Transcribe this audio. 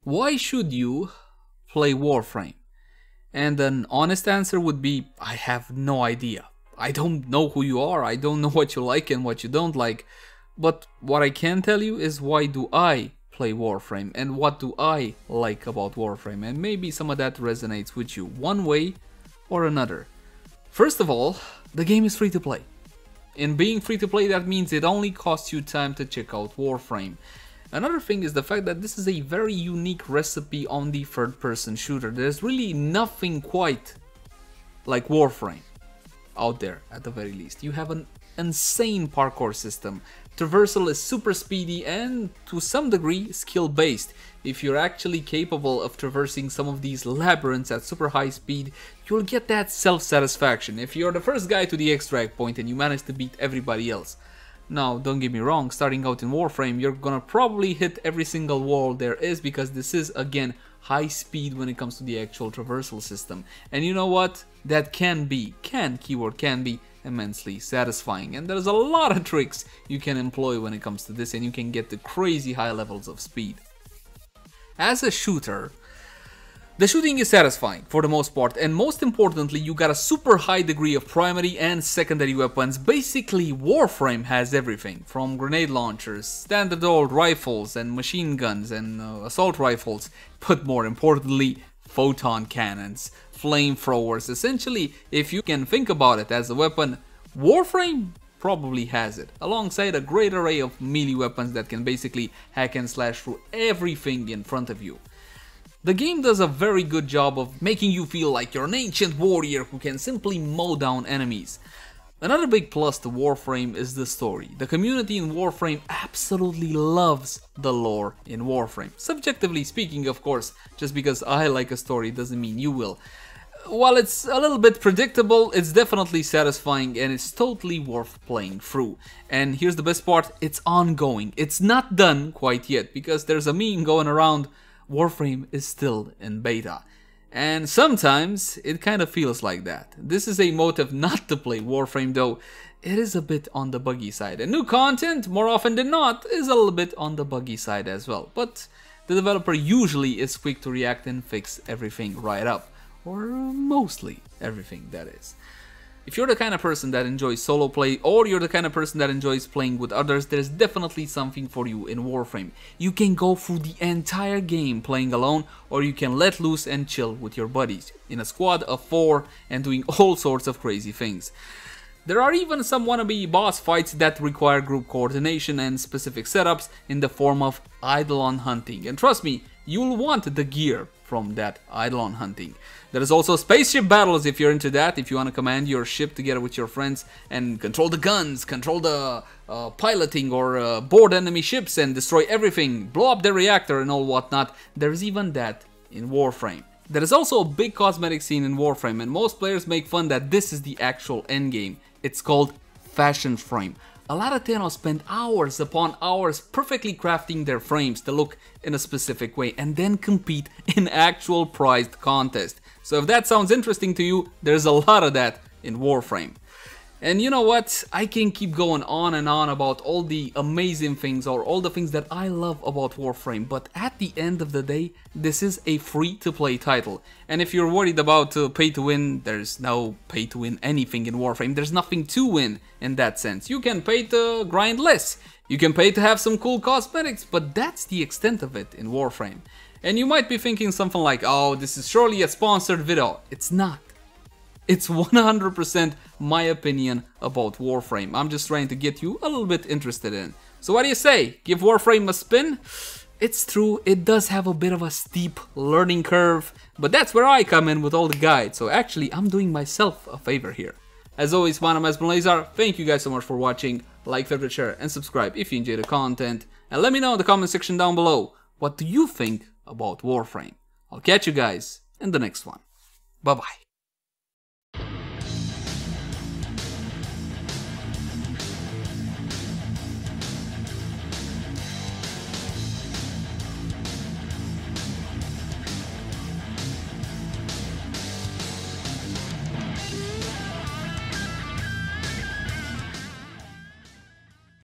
Why should you play Warframe? And an honest answer would be, I have no idea. I don't know who you are, I don't know what you like and what you don't like. But what I can tell you is why do I play Warframe and what do I like about Warframe, and maybe some of that resonates with you one way or another. First of all, the game is free to play. In being free to play, that means it only costs you time to check out Warframe. Another thing is the fact that this is a very unique recipe on the third-person shooter. There's really nothing quite like Warframe out there, at the very least. You have an insane parkour system. Traversal is super speedy and, to some degree, skill-based. If you're actually capable of traversing some of these labyrinths at super high speed, you'll get that self-satisfaction. If you're the first guy to the extract point and you manage to beat everybody else. Now, don't get me wrong, starting out in Warframe, you're gonna probably hit every single wall there is, because this is, again, high speed when it comes to the actual traversal system. And you know what? That keyword can be immensely satisfying. And there's a lot of tricks you can employ when it comes to this, and you can get to crazy high levels of speed. As a shooter, the shooting is satisfying for the most part, and most importantly, you got a super high degree of primary and secondary weapons. Basically, Warframe has everything, from grenade launchers, standard old rifles and machine guns and assault rifles, but more importantly, photon cannons, flamethrowers. Essentially, if you can think about it as a weapon, Warframe probably has it, alongside a great array of melee weapons that can basically hack and slash through everything in front of you. The game does a very good job of making you feel like you're an ancient warrior who can simply mow down enemies. Another big plus to Warframe is the story. The community in Warframe absolutely loves the lore in Warframe. Subjectively speaking, of course, just because I like a story doesn't mean you will. While it's a little bit predictable, it's definitely satisfying and it's totally worth playing through. And here's the best part, it's ongoing. It's not done quite yet, because there's a meme going around, Warframe is still in beta. And sometimes it kind of feels like that. This is a motive not to play Warframe though. It is a bit on the buggy side. And new content, more often than not, is a little bit on the buggy side as well. But the developer usually is quick to react and fix everything right up. Or mostly everything, that is. If you're the kind of person that enjoys solo play, or you're the kind of person that enjoys playing with others, there's definitely something for you in Warframe. You can go through the entire game playing alone, or you can let loose and chill with your buddies, in a squad of 4 and doing all sorts of crazy things. There are even some wannabe boss fights that require group coordination and specific setups in the form of Eidolon hunting. And trust me, you'll want the gear from that Eidolon hunting. There is also spaceship battles if you're into that, if you want to command your ship together with your friends and control the guns, control the piloting or board enemy ships and destroy everything, blow up the reactor and all whatnot. There's even that in Warframe. There is also a big cosmetic scene in Warframe, and most players make fun that this is the actual endgame. It's called Fashion Frame. A lot of Thanos spend hours upon hours perfectly crafting their frames to look in a specific way and then compete in actual prized contests. So if that sounds interesting to you, there's a lot of that in Warframe. And you know what? I can keep going on and on about all the amazing things or all the things that I love about Warframe, but at the end of the day, this is a free-to-play title. And if you're worried about pay-to-win, there's no pay-to-win anything in Warframe. There's nothing to win in that sense. You can pay to grind less, you can pay to have some cool cosmetics, but that's the extent of it in Warframe. And you might be thinking something like, oh, this is surely a sponsored video. It's not. It's 100% my opinion about Warframe. I'm just trying to get you a little bit interested in. So what do you say? Give Warframe a spin? It's true, it does have a bit of a steep learning curve, but that's where I come in with all the guides. So actually, I'm doing myself a favor here. As always, my name has been Leyzar. Thank you guys so much for watching. Like, favorite, share, and subscribe if you enjoy the content. And let me know in the comment section down below, what do you think about Warframe? I'll catch you guys in the next one. Bye bye.